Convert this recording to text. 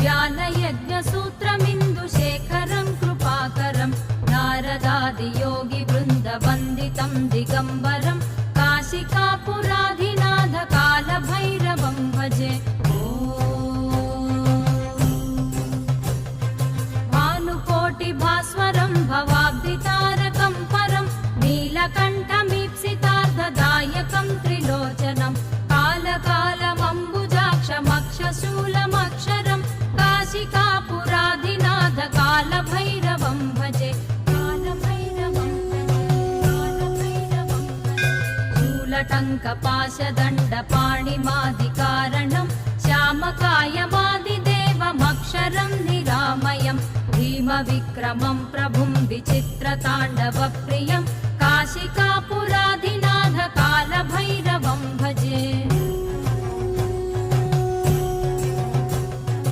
ज्ञानयज्ञसूत्रमिन्दुशेखरं कृपाकरं नारदादियोगिवृन्दवन्दितं दिगम्बरं काशिकापुराधिनाथ कालभैरवं भजे। भानुकोटिभास्वरं भवाब्धितारकं परं नीलकण्ठमीप्सितार्थदायकं त्रिलोचनं कालकालमम्बुजाक्षमक्षशूलमक्षरं काशिकापुराधिनाथ कालभैरवं भजे। शूलटङ्कपाशदण्डपाणिमादिकारणं श्यामकायमादिदेवमक्षरं निरामयं भीमविक्रमं प्रभुं विचित्रताण्डवप्रियं काशिकापुराधिनाथ कालभैरवं